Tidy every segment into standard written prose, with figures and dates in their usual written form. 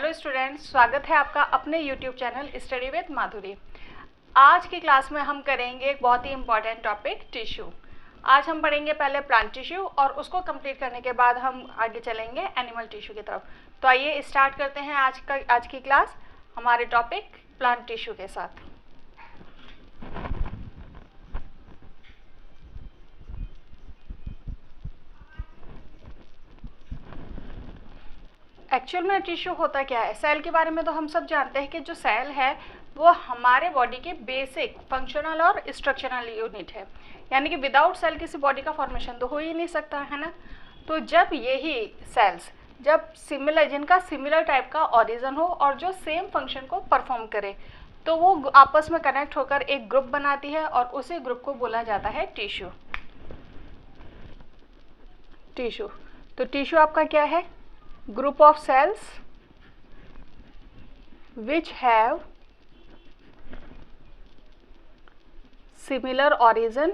Hello students, स्वागत है आपका अपने यूट्यूब चैनल स्टडी विद माधुरी। आज की क्लास में हम करेंगे एक बहुत ही इम्पॉर्टेंट टॉपिक टिश्यू। आज हम पढ़ेंगे पहले प्लांट टिश्यू और उसको कंप्लीट करने के बाद हम आगे चलेंगे एनिमल टिश्यू की तरफ। तो आइए स्टार्ट करते हैं आज की क्लास हमारे टॉपिक प्लांट टिश्यू के साथ। एक्चुअल में टिश्यू होता क्या है? सेल के बारे में तो हम सब जानते हैं कि जो सेल है वो हमारे बॉडी के बेसिक फंक्शनल और स्ट्रक्चरल यूनिट है, यानी कि विदाउट सेल किसी बॉडी का फॉर्मेशन तो हो ही नहीं सकता है ना। तो जब यही सेल्स जब जिनका सिमिलर टाइप का ऑरिजन हो और जो सेम फंक्शन को परफॉर्म करे तो वो आपस में कनेक्ट होकर एक ग्रुप बनाती है और उसी ग्रुप को बोला जाता है टिश्यू। तो टिश्यू आपका क्या है? Group of cells which have similar origin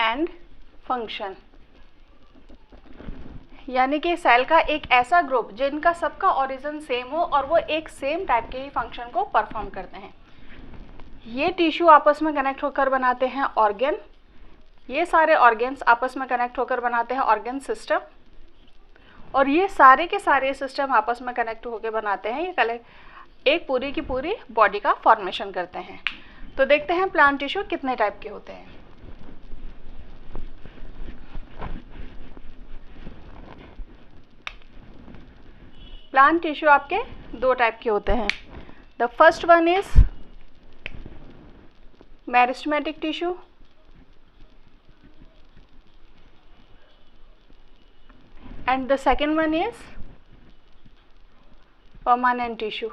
and function, यानी कि सेल का एक ऐसा ग्रुप जिनका सबका ओरिजिन सेम हो और वो एक सेम टाइप के ही फंक्शन को परफॉर्म करते हैं। ये टिश्यू आपस में कनेक्ट होकर बनाते हैं ऑर्गन। ये सारे ऑर्गन्स आपस में कनेक्ट होकर बनाते हैं ऑर्गन सिस्टम, और ये सारे के सारे सिस्टम आपस में कनेक्ट होकर बनाते हैं ये एक पूरी की पूरी बॉडी का फॉर्मेशन करते हैं। तो देखते हैं प्लांट टिश्यू कितने टाइप के होते हैं। प्लांट टिश्यू आपके दो टाइप के होते हैं। The first one is meristematic tissue and the second one is permanent tissue.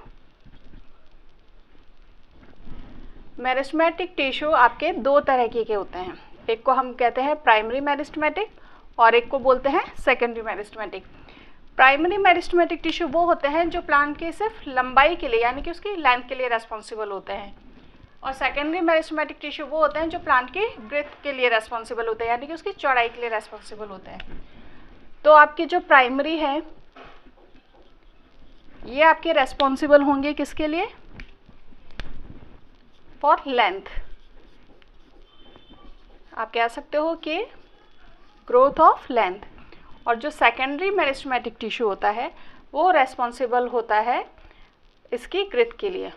Meristematic tissue आपके दो तरह के होते हैं। एक को हम कहते हैं प्राइमरी मेरिस्टेमेटिक और एक को बोलते हैं secondary meristematic. Primary meristematic tissue वो होते हैं जो प्लांट के सिर्फ लंबाई के लिए यानी कि उसकी लेंथ के लिए रेस्पॉन्सिबल होते हैं, और सेकेंडरी मेरिस्टेमेटिक टिश्यू वो होते हैं जो प्लांट की ग्रोथ के लिए रेस्पॉन्सिबल होते हैं, यानी कि उसकी चौड़ाई के लिए रेस्पॉन्सिबल होते हैं। तो आपकी जो प्राइमरी है ये आपके रेस्पॉन्सिबल होंगे किसके लिए? For length. आप कह सकते हो कि ग्रोथ ऑफ लेंथ। और जो सेकेंडरी मेरिस्टेमेटिक टिश्यू होता है वो रेस्पॉन्सिबल होता है इसकी ग्रोथ के लिए,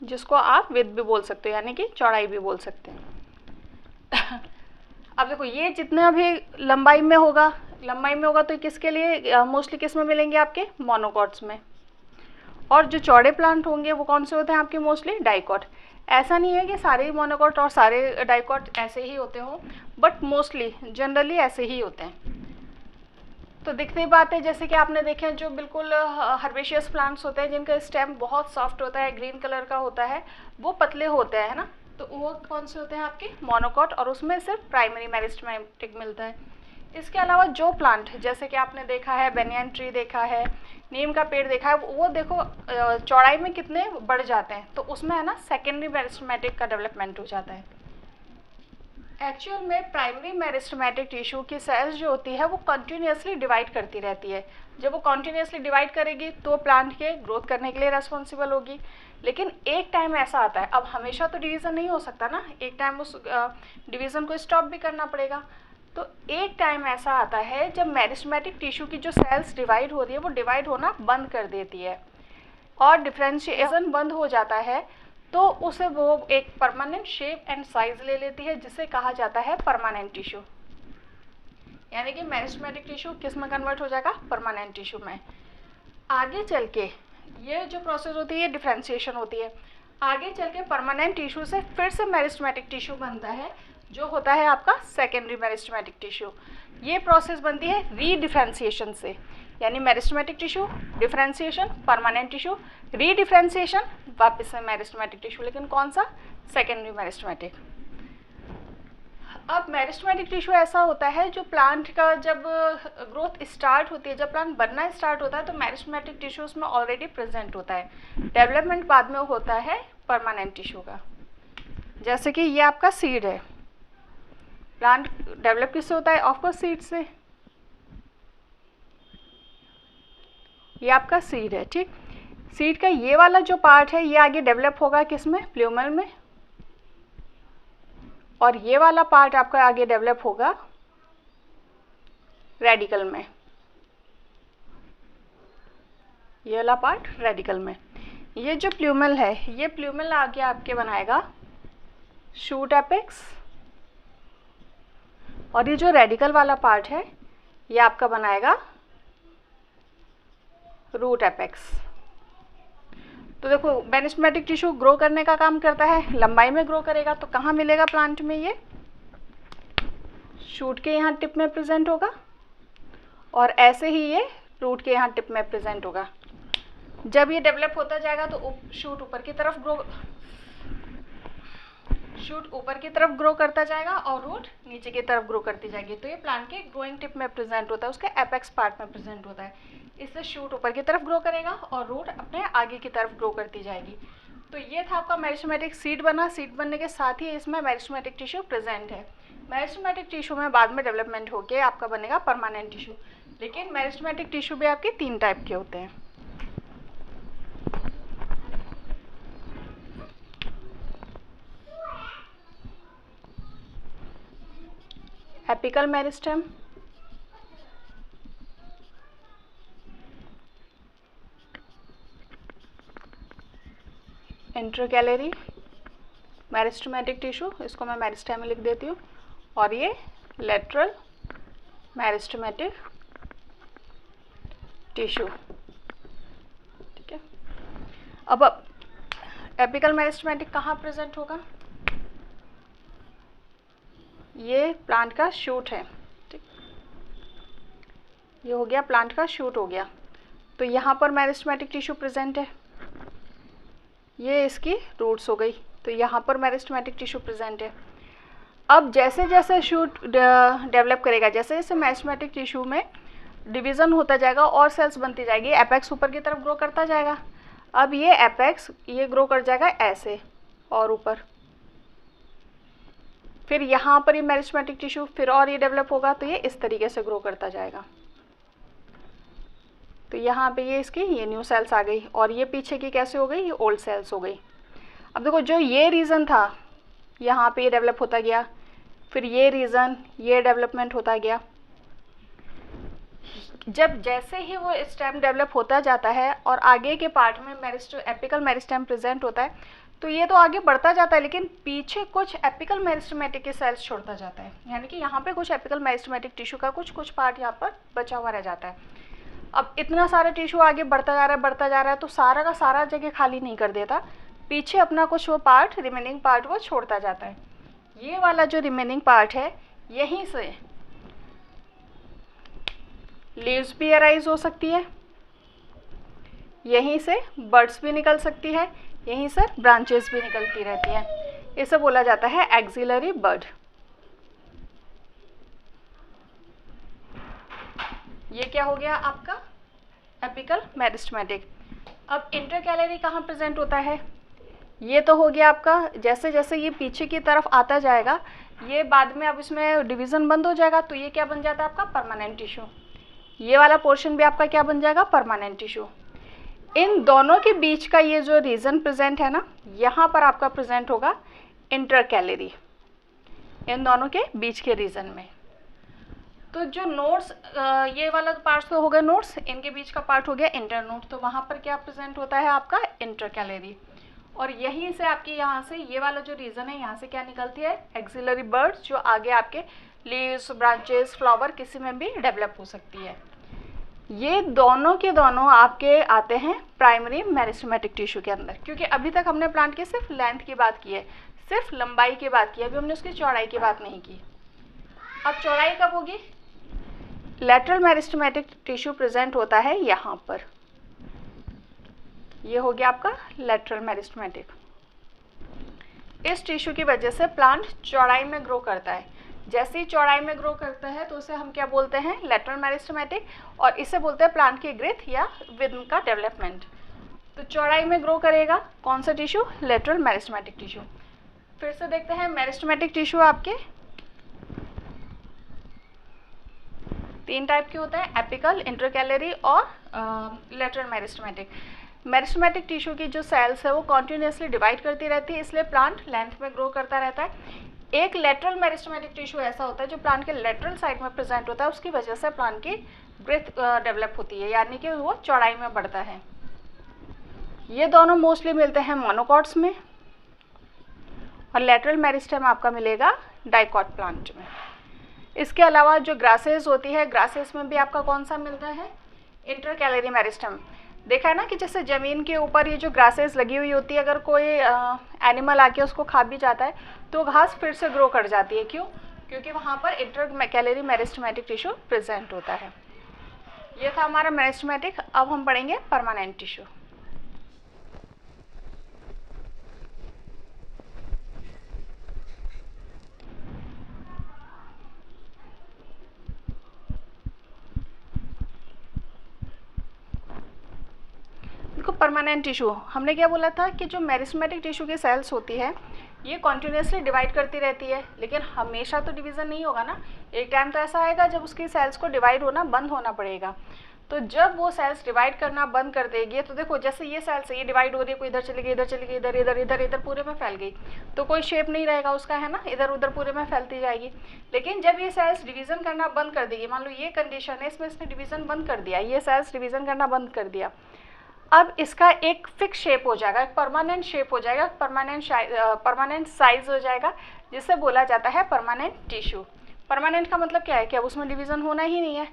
जिसको आप विड्थ भी बोल सकते हो, यानी कि चौड़ाई भी बोल सकते हैं। अब देखो ये जितना भी लंबाई में होगा तो किसके लिए मोस्टली किस में मिलेंगे? आपके मोनोकॉट्स में। और जो चौड़े प्लांट होंगे वो कौन से होते हैं आपके? Mostly dicot. ऐसा नहीं है कि सारे मोनोकॉट और सारे डाइकॉट ऐसे ही होते हों, बट मोस्टली जनरली ऐसे ही होते हैं। तो दिखती बात है जैसे कि आपने देखे जो बिल्कुल हर्बेशियस प्लांट्स होते हैं जिनका स्टेम बहुत सॉफ्ट होता है, ग्रीन कलर का होता है, वो पतले होते हैं ना, तो वो कौन से होते हैं आपके? मोनोकॉट, और उसमें सिर्फ प्राइमरी मेरिस्टेमेटिक मिलता है। इसके अलावा जो प्लांट जैसे कि आपने देखा है बेनियन ट्री देखा है, नीम का पेड़ देखा है, वो देखो चौड़ाई में कितने बढ़ जाते हैं, तो उसमें है ना सेकेंडरी मेरिस्टेमेटिक का डेवलपमेंट हो जाता है। एक्चुअल में प्राइमरी मेरिस्टेमेटिक टिश्यू की सेल्स जो होती है वो कंटिन्यूसली डिवाइड करती रहती है। जब वो कंटिन्यूसली डिवाइड करेगी तो प्लांट के ग्रोथ करने के लिए रेस्पॉन्सिबल होगी। लेकिन एक टाइम ऐसा आता है, अब हमेशा तो डिवीज़न नहीं हो सकता ना, एक टाइम उस डिवीज़न को स्टॉप भी करना पड़ेगा। तो एक टाइम ऐसा आता है जब मेरिस्टेमेटिक टिश्यू की जो सेल्स डिवाइड हो रही है वो डिवाइड होना बंद कर देती है और डिफ्रेंशिएशन बंद हो जाता है, तो उसे वो एक परमानेंट शेप एंड साइज ले लेती है, जिसे कहा जाता है परमानेंट टिश्यू। यानी कि मेरिस्टेमेटिक टिश्यू किस में कन्वर्ट हो जाएगा? परमानेंट टिश्यू में। आगे चल के ये जो प्रोसेस होती है डिफ्रेंशिएशन होती है, आगे चल के परमानेंट टिश्यू से फिर से मेरिस्टेमेटिक टिश्यू बनता है जो होता है आपका सेकेंडरी मेरिस्टेमेटिक टिश्यू। ये प्रोसेस बनती है रीडिफ्रेंशिएशन से, यानी meristematic tissue, differentiation, permanent tissue, redifferentiation, वापस से मेरिस्टेमेटिक टिश्यू, लेकिन कौन सा? Secondary meristematic. अब मेरिस्टेमेटिक टिश्यू ऐसा होता है जो प्लांट का जब ग्रोथ स्टार्ट होती है, जब प्लांट बनना स्टार्ट होता है तो मेरिस्टेमेटिक टिश्यू उसमें ऑलरेडी प्रेजेंट होता है। डेवलपमेंट बाद में होता है परमानेंट टिश्यू का। जैसे कि ये आपका सीड है, प्लांट डेवलप किससे होता है? ऑफकोर्स सीड से। ये आपका सीड है, ठीक। सीड का ये वाला जो पार्ट है ये आगे डेवलप होगा किसमें, प्लूमल में, और ये वाला पार्ट आपका आगे डेवलप होगा रेडिकल में, ये वाला पार्ट रेडिकल में। ये जो प्लूमल है, ये प्लूमल आगे आपके बनाएगा शूट एपेक्स, और ये जो रेडिकल वाला पार्ट है ये आपका बनाएगा रूट एपेक्स। तो देखो मेरिस्टेमेटिक टिश्यू ग्रो करने का काम करता है, लंबाई में ग्रो करेगा, तो कहाँ मिलेगा प्लांट में, ये शूट के यहाँ टिप में प्रेजेंट होगा, और ऐसे ही ये रूट के यहाँ टिप में प्रेजेंट होगा। जब ये डेवलप होता जाएगा तो शूट ऊपर की तरफ ग्रो करता जाएगा और रूट नीचे की तरफ ग्रो करती जाएगी। तो ये प्लांट के ग्रोइंग टिप में प्रेजेंट होता है, उसके एपेक्स पार्ट में प्रेजेंट होता है। इससे शूट ऊपर की तरफ ग्रो करेगा और रूट अपने आगे की तरफ ग्रो करती जाएगी। तो ये था आपका मेरिस्टेमेटिक सीड बना। सीड बनने के साथ ही इसमें मेरिस्टेमेटिक टिश्यू प्रेजेंट है। मेरिस्टेमेटिक टिश्यू में बाद में डेवलपमेंट होकर आपका बनेगा परमानेंट टिश्यू। लेकिन मेरिस्टेमेटिक टिश्यू भी आपके 3 टाइप के होते हैं। Apical meristem, intercalary meristematic tissue, इसको मैं मेरिस्टेम लिख देती हूँ, और ये लेटरल मेरिस्टेमेटिक टिश्यू, ठीक है। अब एपिकल मेरिस्टेमेटिक कहाँ प्रेजेंट होगा, ये प्लांट का शूट है, ठीक। ये हो गया प्लांट का शूट हो गया, तो यहाँ पर मेरिस्टेमेटिक टिश्यू प्रेजेंट है। ये इसकी रूट्स हो गई, तो यहाँ पर मेरिस्टेमेटिक टिश्यू प्रेजेंट है। अब जैसे जैसे शूट डेवलप करेगा, जैसे जैसे मेरिस्टेमेटिक टिश्यू में डिवीज़न होता जाएगा और सेल्स बनती जाएगी, एपेक्स ऊपर की तरफ ग्रो करता जाएगा। अब ये एपेक्स ये ग्रो कर जाएगा ऐसे और ऊपर, फिर यहाँ पर ये मेरिस्टेमेटिक टिश्यू फिर और ये डेवलप होगा, तो ये इस तरीके से ग्रो करता जाएगा। तो यहाँ पे ये इसकी ये न्यू सेल्स आ गई, और ये पीछे की कैसे हो गई, ये ओल्ड सेल्स हो गई। अब देखो जो ये रीजन था यहाँ पे ये डेवलप होता गया, फिर ये रीजन ये डेवलपमेंट होता गया। जब जैसे ही वो स्टेम डेवलप होता जाता है और आगे के पार्ट में एपिकल मेरिस्टेम प्रेजेंट होता है, तो ये तो आगे बढ़ता जाता है, लेकिन पीछे कुछ एपिकल मेरिस्टेमेटिक के सेल्स छोड़ता जाता है। यानी कि यहाँ पे कुछ एपिकल मेरिस्टेमेटिक टिश्यू का कुछ पार्ट यहाँ पर बचा हुआ रह जाता है। अब इतना सारा टिश्यू आगे बढ़ता जा रहा है, तो सारा का सारा जगह खाली नहीं कर देता, पीछे अपना कुछ वो पार्ट रिमेनिंग पार्ट वो छोड़ता जाता है। ये वाला जो रिमेनिंग पार्ट है, यहीं से लीव्स भी अराइज हो सकती है, यहीं से बड्स भी निकल सकती है, यहीं से ब्रांचेस भी निकलती रहती हैं। इसे बोला जाता है एक्सिलरी बड। ये क्या हो गया आपका एपिकल मेरिस्टेमेटिक। अब इंटरकैलरी कहाँ प्रेजेंट होता है, ये तो हो गया आपका जैसे जैसे ये पीछे की तरफ आता जाएगा, ये बाद में अब इसमें डिवीज़न बंद हो जाएगा, तो ये क्या बन जाता है आपका परमानेंट टिश्यू। ये वाला पोर्शन भी आपका क्या बन जाएगा परमानेंट टिश्यू। इन दोनों के बीच का ये जो रीजन प्रेजेंट है ना, यहाँ पर आपका प्रेजेंट होगा इंटरकैलरी, इन दोनों के बीच के रीजन में। तो जो नोड्स ये वाला पार्ट तो हो गया नोड्स, इनके बीच का पार्ट हो गया इंटरनोड, तो वहाँ पर क्या प्रेजेंट होता है आपका इंटरकैलरी। और यहीं से आपकी यहाँ से ये वाला जो रीजन है, यहाँ से क्या निकलती है एक्सिलरी बर्ड्स, जो आगे आपके लीव्स ब्रांचेस फ्लावर किसी में भी डेवलप हो सकती है। ये दोनों के दोनों आपके आते हैं प्राइमरी मेरिस्टेमेटिक टिश्यू के अंदर, क्योंकि अभी तक हमने प्लांट की सिर्फ लेंथ की बात की है, सिर्फ लंबाई की बात की है, अभी हमने उसकी चौड़ाई की बात नहीं की। अब चौड़ाई कब होगी, लेटरल मेरिस्टेमेटिक टिश्यू प्रेजेंट होता है यहाँ पर, ये हो गया आपका लेटरल मेरिस्टेमेटिक। इस टिश्यू की वजह से प्लांट चौड़ाई में ग्रो करता है। जैसे ही चौड़ाई में ग्रो करता है तो उसे हम क्या बोलते हैं लेटरल मेरिस्टेमेटिक, और इसे बोलते हैं प्लांट की ग्रोथ या विद का डेवलपमेंट। तो चौड़ाई में ग्रो करेगा कौन सा टिश्यू, लेटरल मेरिस्टेमेटिक टिश्यू। फिर से देखते हैं मेरिस्टेमेटिक टिश्यू आपके तीन टाइप के होते हैं, एपिकल, इंटरकैलरी और लेटरल मेरिस्टेमेटिक। मेरिस्टेमेटिक टिश्यू की जो सेल्स है वो कॉन्टिन्यूसली डिवाइड करती रहती है, इसलिए प्लांट लेंथ में ग्रो करता रहता है। एक लेटरल मेरिस्टेमेटिक टिश्यू ऐसा होता है जो प्लांट के लेटरल साइड में प्रेजेंट होता है, उसकी वजह से प्लांट की ग्रोथ डेवलप होती है, यानी कि वो चौड़ाई में बढ़ता है। ये दोनों मोस्टली मिलते हैं मोनोकॉट्स में, और लेटरल मेरिस्टेम आपका मिलेगा डाइकॉट प्लांट में। इसके अलावा जो ग्रासेस होती है, ग्रासेस में भी आपका कौन सा मिलता है, इंटरकैलरी मेरिस्टेम। देखा है ना कि जैसे ज़मीन के ऊपर ये जो ग्रासेस लगी हुई होती है, अगर कोई एनिमल आके उसको खा भी जाता है तो घास फिर से ग्रो कर जाती है। क्यों? क्योंकि वहाँ पर इंटरकैलरी मेरिस्टेमेटिक टिश्यू प्रेजेंट होता है। ये था हमारा मेरिस्टेमेटिक। अब हम पढ़ेंगे परमानेंट टिश्यू। देखो परमानेंट टिश्यू, हमने क्या बोला था कि जो मेरिस्टेमेटिक टिश्यू की सेल्स होती है ये कॉन्टिन्यूसली डिवाइड करती रहती है, लेकिन हमेशा तो डिवीज़न नहीं होगा ना। एक टाइम तो ऐसा आएगा जब उसकी सेल्स को डिवाइड होना बंद होना पड़ेगा। तो जब वो सेल्स डिवाइड करना बंद कर देगी, तो देखो जैसे ये सेल्स है, ये डिवाइड हो रही है, कोई इधर चली गई, इधर चली गई, इधर इधर इधर इधर पूरे में फैल गई, तो कोई शेप नहीं रहेगा उसका, है ना, इधर उधर पूरे में फैलती जाएगी। लेकिन जब ये सेल्स डिवीज़न करना बंद कर देगी, मान लो ये कंडीशन है, इसमें इसने डिवीज़न बंद कर दिया, ये सेल्स डिवीज़न करना बंद कर दिया, अब इसका एक फिक्स शेप हो जाएगा, एक परमानेंट शेप हो जाएगा, परमानेंट साइज हो जाएगा, जिससे बोला जाता है परमानेंट टिश्यू। परमानेंट का मतलब क्या है कि अब उसमें डिवीज़न होना ही नहीं है,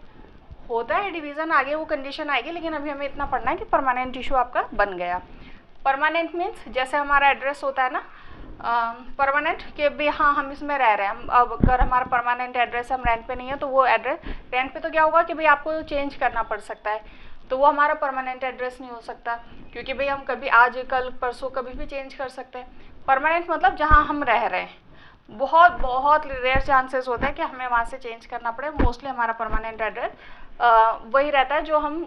होता है डिवीज़न, आगे वो कंडीशन आएगी, लेकिन अभी हमें इतना पढ़ना है कि परमानेंट टिश्यू आपका बन गया। परमानेंट मीन्स जैसे हमारा एड्रेस होता है ना, परमानेंट कि भी हाँ हम इसमें रह रहे हैं, अब अगर हमारा परमानेंट एड्रेस हम रेंट पे नहीं है तो वो एड्रेस, रेंट पे तो क्या होगा कि भाई आपको चेंज करना पड़ सकता है, तो वो हमारा परमानेंट एड्रेस नहीं हो सकता, क्योंकि भाई हम कभी आज कल परसों कभी भी चेंज कर सकते हैं। परमानेंट मतलब जहाँ हम रह रहे हैं, बहुत बहुत रेयर चांसेस होता है कि हमें वहाँ से चेंज करना पड़े। मोस्टली हमारा परमानेंट एड्रेस वही रहता है जो हम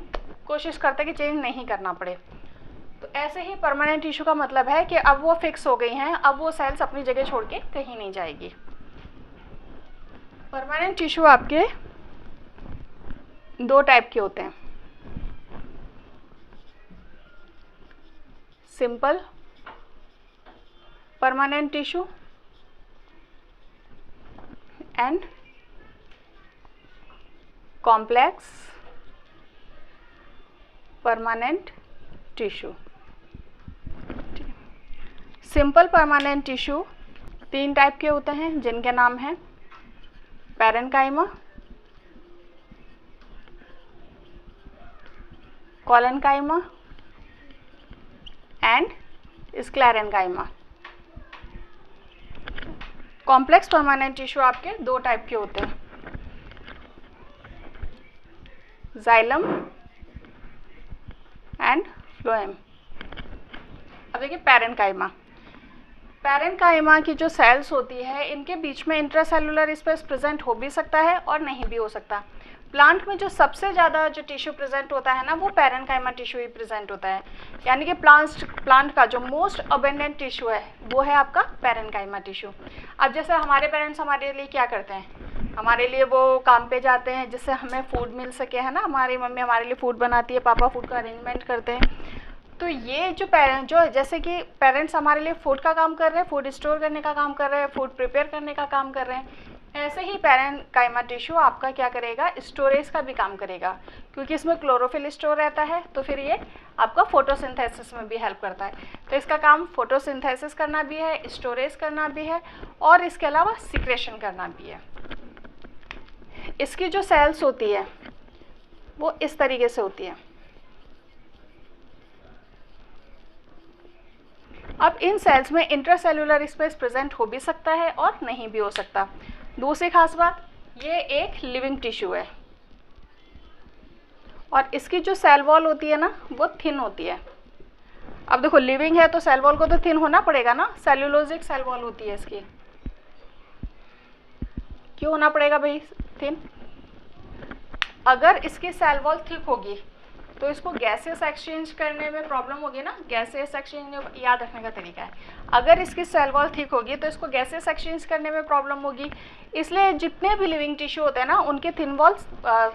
कोशिश करते हैं कि चेंज नहीं करना पड़े। तो ऐसे ही परमानेंट टिश्यू का मतलब है कि अब वो फिक्स हो गई हैं, अब वो सेल्स अपनी जगह छोड़ के कहीं नहीं जाएगी। परमानेंट टिश्यू आपके दो टाइप के होते हैं, simple permanent tissue and complex permanent tissue. Simple permanent tissue तीन टाइप के होते हैं, जिनके नाम हैं parenchyma, collenchyma and sclerenchyma. Complex permanent tissue आपके दो टाइप के होते हैं, जाइलम एंड फ्लोएम। अब देखिए पैरेन्काइमा, पैरेन्काइमा की जो सेल्स होती है इनके बीच में इंट्रासेलुलर स्पेस प्रेजेंट हो भी सकता है और नहीं भी हो सकता। प्लांट में जो सबसे ज़्यादा जो टिश्यू प्रेजेंट होता है ना, वो पैरेन्काइमा टिश्यू ही प्रेजेंट होता है, यानी कि प्लांट का जो मोस्ट अबेंडेंट टिश्यू है वो है आपका पैरेन्काइमा टिश्यू। अब जैसे हमारे पेरेंट्स हमारे लिए क्या करते हैं, हमारे लिए वो काम पे जाते हैं जिससे हमें फूड मिल सके, है ना, हमारी मम्मी हमारे लिए फूड बनाती है, पापा फूड का अरेंजमेंट करते हैं। तो ये जो जैसे कि पेरेंट्स हमारे लिए फूड का काम कर रहे हैं, फूड स्टोर करने का काम कर रहे हैं, फूड प्रिपेयर करने का काम कर रहे हैं, ऐसे ही पैरेन्काइमा टिश्यू आपका क्या करेगा, स्टोरेज का भी काम करेगा, क्योंकि इसमें क्लोरोफिल स्टोर रहता है, तो फिर ये आपका फोटोसिंथेसिस में भी हेल्प करता है। तो इसका काम फोटोसिंथेसिस करना भी है, स्टोरेज करना भी है, और इसके अलावा सिक्रेशन करना भी है। इसकी जो सेल्स होती है वो इस तरीके से होती है। अब इन सेल्स में इंट्रासेलुलर स्पेस प्रेजेंट हो भी सकता है और नहीं भी हो सकता। दूसरी खास बात, ये एक लिविंग टिश्यू है और इसकी जो सेल वॉल होती है ना वो थिन होती है। अब देखो लिविंग है तो सेल वॉल को तो थिन होना पड़ेगा ना, सेलुलोजिक सेल वॉल होती है इसकी। क्यों होना पड़ेगा भाई थिन? अगर इसकी सेल वॉल थिक होगी तो इसको गैसेस एक्सचेंज करने में प्रॉब्लम होगी ना, गैसेस एक्सचेंज याद रखने का तरीका है। अगर इसकी सेल वॉल थिक होगी तो इसको गैसेस एक्सचेंज करने में प्रॉब्लम होगी, इसलिए जितने भी लिविंग टिश्यू होते हैं ना उनके थिन वॉल्स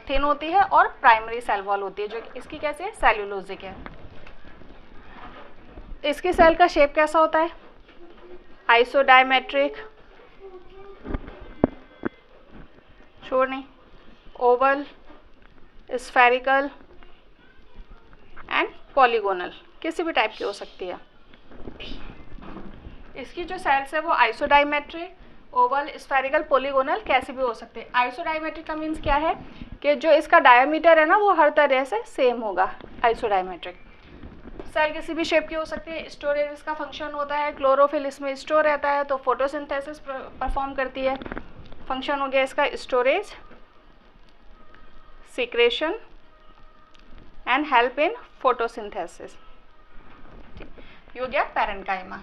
थिन होती है और प्राइमरी सेल वॉल होती है, जो इसकी कैसी है, सेल्यूलोजिक है। इसकी सेल का शेप कैसा होता है, आइसोडायमेट्रिक, श्योर नहीं, ओवल, स्फेरिकल एंड पॉलीगोनल, किसी भी टाइप की हो सकती है। इसकी जो सेल्स है वो आइसोडायमेट्रिक, ओवल, स्फेरिकल, पॉलीगोनल कैसे भी हो सकते हैं। आइसोडायमेट्रिक का मीन्स क्या है कि जो इसका डायमीटर है ना वो हर तरह से सेम होगा, आइसोडायमेट्रिक। सेल किसी भी शेप की हो सकती है। स्टोरेज इसका फंक्शन होता है, क्लोरोफिल इसमें स्टोर रहता है तो फोटोसिंथेसिस परफॉर्म करती है। फंक्शन हो गया इसका storage, secretion and help in photosynthesis. ये हो गया पैरेन्काइमा।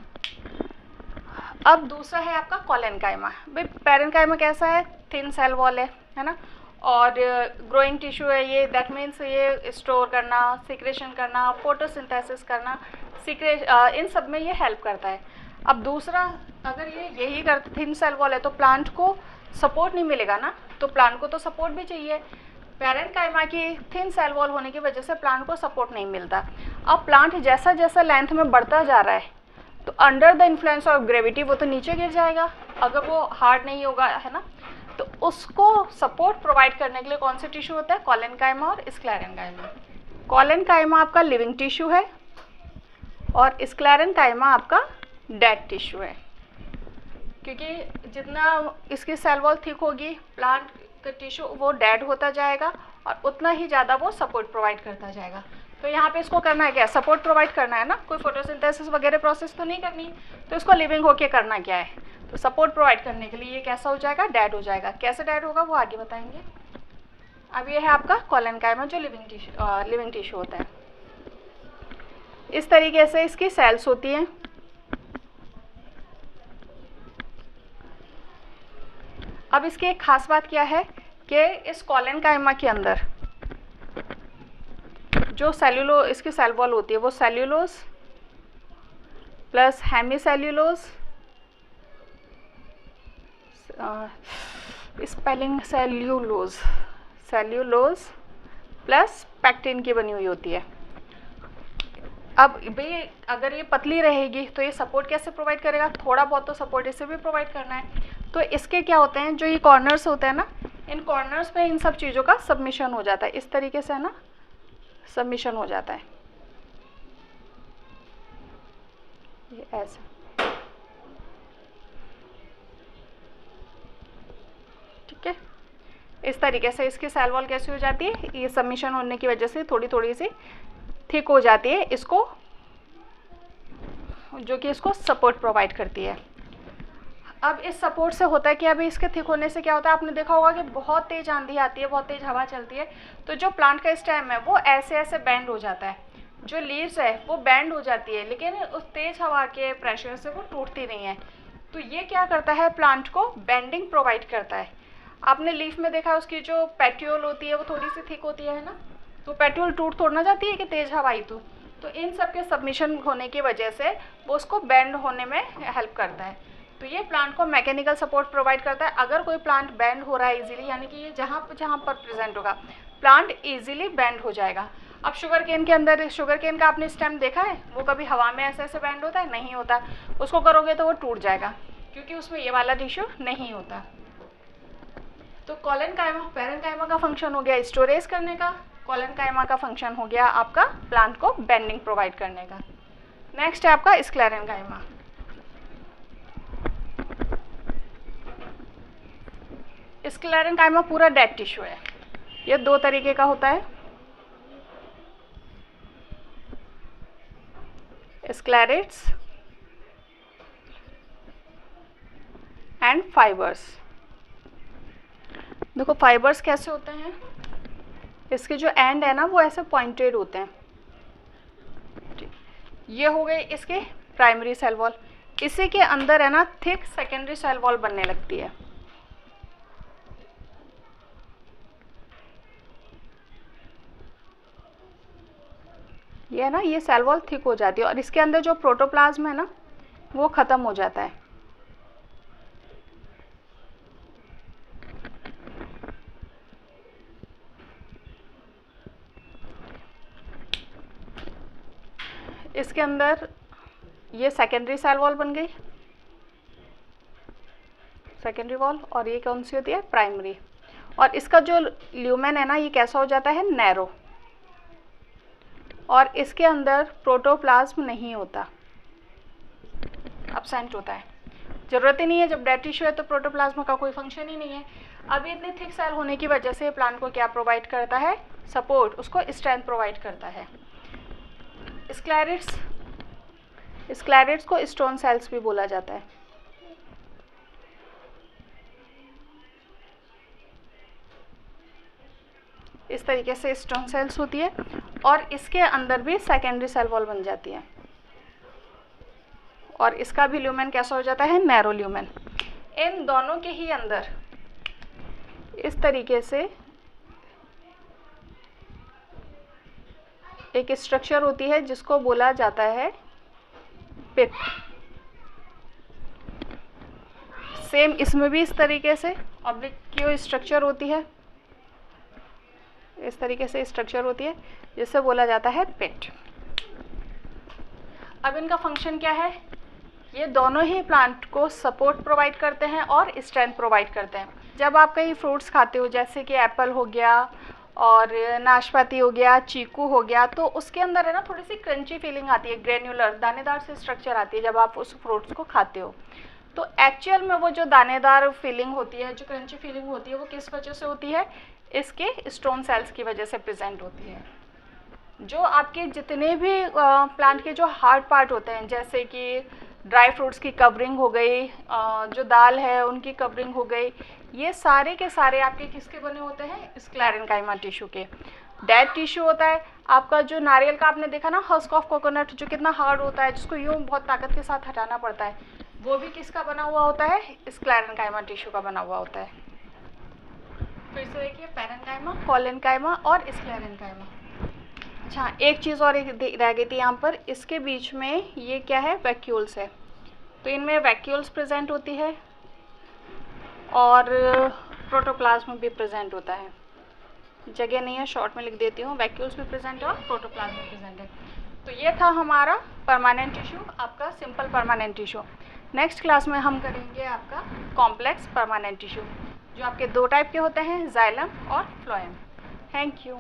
अब दूसरा है आपका कोलेनकाइमा। भाई पैरेन्काइमा कैसा है, थिन सेल वॉल है ना, और ग्रोइंग टिश्यू है ये, दैट मीन्स ये स्टोर करना, सीक्रेशन करना, फोटोसिंथेसिस करना, इन सब में ये हेल्प करता है। अब दूसरा, अगर ये यही करता, थिन सेल वॉल है तो प्लांट को सपोर्ट नहीं मिलेगा ना, तो प्लांट को तो सपोर्ट भी चाहिए। पैरेन्काइमा की थिन सेल वॉल होने की वजह से प्लांट को सपोर्ट नहीं मिलता। अब प्लांट जैसा जैसा लेंथ में बढ़ता जा रहा है तो under the influence of gravity वो तो नीचे गिर जाएगा अगर वो हार्ड नहीं होगा, है ना। तो उसको सपोर्ट प्रोवाइड करने के लिए कौन से टिश्यू होता है, कोलेनकाइमा और स्क्लेरेन्काइमा। कोलेनकाइमा आपका लिविंग टिश्यू है और स्क्लेरेन्काइमा आपका डेड टिश्यू है, क्योंकि जितना इसकी सेल वॉल थिक होगी प्लांट का टिश्यू वो डेड होता जाएगा और उतना ही ज़्यादा वो सपोर्ट प्रोवाइड करता जाएगा। तो यहाँ पे इसको करना है क्या, सपोर्ट प्रोवाइड करना है ना, कोई फोटोसिंथेसिस वगैरह प्रोसेस तो नहीं करनी, तो इसको लिविंग होके करना क्या है, तो सपोर्ट प्रोवाइड करने के लिए ये कैसा हो जाएगा, डेड हो जाएगा। कैसे डेड होगा वो आगे बताएंगे। अब ये है आपका कोलेनकाइमा जो लिविंग टिश्यू होता है। इस तरीके से इसकी सेल्स होती हैं। अब इसकी एक खास बात क्या है कि इस कोलेनकाइमा के अंदर जो इसकी सेल वॉल होती है वो cellulose plus hemicellulose, spelling cellulose plus pectin की बनी हुई होती है। अब भाई अगर ये पतली रहेगी तो ये सपोर्ट कैसे प्रोवाइड करेगा, थोड़ा बहुत तो सपोर्ट इसे भी प्रोवाइड करना है। तो इसके क्या होते हैं, जो ये कॉर्नर्स होते हैं ना, इन कॉर्नर्स पे इन सब चीज़ों का सबमिशन हो जाता है, इस तरीके से है ना, सबमिशन हो जाता है ये ऐसा, ठीक है। इस तरीके से इसकी सेल वॉल कैसी हो जाती है, ये सबमिशन होने की वजह से थोड़ी थोड़ी सी थिक हो जाती है, इसको जो कि इसको सपोर्ट प्रोवाइड करती है। अब इस सपोर्ट से होता है कि अभी इसके थिक होने से क्या होता है, आपने देखा होगा कि बहुत तेज आंधी आती है, बहुत तेज हवा चलती है, तो जो प्लांट का स्टेम है वो ऐसे ऐसे बेंड हो जाता है, जो लीव्स है वो बेंड हो जाती है, लेकिन उस तेज हवा के प्रेशर से वो टूटती नहीं है। तो ये क्या करता है, प्लांट को बेंडिंग प्रोवाइड करता है। आपने लीफ में देखा उसकी जो पेट्यूल होती है वो थोड़ी सी थिक होती है ना, तो पेट्यूल टूट तोड़ना जाती है कि तेज हवा आई तो इन सब के सबमिशन होने की वजह से वो उसको बेंड होने में हेल्प करता है। तो ये प्लांट को मैकेनिकल सपोर्ट प्रोवाइड करता है। अगर कोई प्लांट बेंड हो रहा है इजीली, यानी कि ये जहाँ पर प्रेजेंट होगा प्लांट इजीली बेंड हो जाएगा। अब शुगर केन के अंदर, शुगर केन का आपने स्टेम देखा है, वो कभी हवा में ऐसे ऐसे बेंड होता है, नहीं होता। उसको करोगे तो वो टूट जाएगा क्योंकि उसमें ये वाला टिश्यू नहीं होता। तो कोलेनकाइमा, पैरेन्काइमा का फंक्शन हो गया स्टोरेज करने का, कोलेनकाइमा का फंक्शन हो गया आपका प्लांट को बेंडिंग प्रोवाइड करने का। नेक्स्ट है आपका स्क्लेरेन्काइमा। स्क्लेरेन्काइमा पूरा डेड टिश्यू है। ये दो तरीके का होता है, स्क्लेरेट्स एंड फाइबर्स। देखो फाइबर्स कैसे होते हैं, इसके जो एंड है ना वो ऐसे पॉइंटेड होते हैं। ये हो गए इसके प्राइमरी सेल वॉल। इसी के अंदर है ना थिक सेकेंडरी सेल वॉल बनने लगती है। ये है ना, ये सेल वॉल थिक हो जाती है और इसके अंदर जो प्रोटोप्लाज्म है ना वो ख़त्म हो जाता है। इसके अंदर ये सेकेंडरी सेल वॉल बन गई, सेकेंडरी वॉल, और ये कौन सी होती है, प्राइमरी। और इसका जो ल्यूमेन है ना ये कैसा हो जाता है, नैरो, और इसके अंदर प्रोटोप्लाज्म नहीं होता, एब्सेंट होता है। ज़रूरत ही नहीं है, जब डेड टिश्यू है तो प्रोटोप्लाज्म का कोई फंक्शन ही नहीं है। अब इतने थिक सेल होने की वजह से प्लांट को क्या प्रोवाइड करता है, सपोर्ट, उसको स्ट्रेंथ प्रोवाइड करता है। स्क्लेरेट्स को स्टोन सेल्स भी बोला जाता है। इस तरीके से स्टोन सेल्स होती है और इसके अंदर भी सेकेंडरी सेल वॉल बन जाती है और इसका भी ल्यूमेन कैसा हो जाता है, नैरो ल्यूमेन। इन दोनों के ही अंदर इस तरीके से एक स्ट्रक्चर होती है जिसको बोला जाता है पिट। सेम इसमें भी इस तरीके से ऑब्लिक्यू स्ट्रक्चर होती है, इस तरीके से स्ट्रक्चर होती है जिससे बोला जाता है पिट। अब इनका फंक्शन क्या है, ये दोनों ही प्लांट को सपोर्ट प्रोवाइड करते हैं और स्ट्रेंथ प्रोवाइड करते हैं। जब आप कहीं फ्रूट्स खाते हो जैसे कि एप्पल हो गया और नाशपाती हो गया, चीकू हो गया, तो उसके अंदर है ना थोड़ी सी क्रंची फीलिंग आती है, ग्रेन्युलर दानेदार से स्ट्रक्चर आती है जब आप उस फ्रूट्स को खाते हो। तो एक्चुअल में वो जो दानेदार फीलिंग होती है, जो क्रंची फीलिंग होती है, वो किस वजह से होती है, इसके स्टोन सेल्स की वजह से प्रेजेंट होती है। जो आपके जितने भी प्लांट के जो हार्ड पार्ट होते हैं, जैसे कि ड्राई फ्रूट्स की कवरिंग हो गई, जो दाल है उनकी कवरिंग हो गई, ये सारे के सारे आपके किसके बने होते हैं, स्क्लेरेन्काइमा टिश्यू के। डेड टिश्यू होता है आपका, जो नारियल का आपने देखा ना, हस्क ऑफ कोकोनट, जो कितना हार्ड होता है, जिसको यूँ बहुत ताकत के साथ हटाना पड़ता है, वो भी किसका बना हुआ होता है, स्क्लेरेन्काइमा टिश्यू का बना हुआ होता है। फिर से देखिए, पैरेन्काइमा, कोलेन्काइमा और स्क्लेरेन्काइमा। अच्छा, एक चीज़ और रह गई थी यहाँ पर, इसके बीच में ये क्या है, वैक्यूल्स है। तो इनमें वैक्यूल्स प्रेजेंट होती है और प्रोटोप्लाज्म भी प्रेजेंट होता है। जगह नहीं है, शॉर्ट में लिख देती हूँ, वैक्यूल्स भी प्रेजेंट है और प्रोटोप्लाज्म भी प्रेजेंट है। तो ये था हमारा परमानेंट टिश्यू, आपका simple permanent tissue. Next class में हम करेंगे आपका कॉम्प्लेक्स परमानेंट टिश्यू, जो आपके दो टाइप के होते हैं, जाइलम और फ्लोएम। Thank you.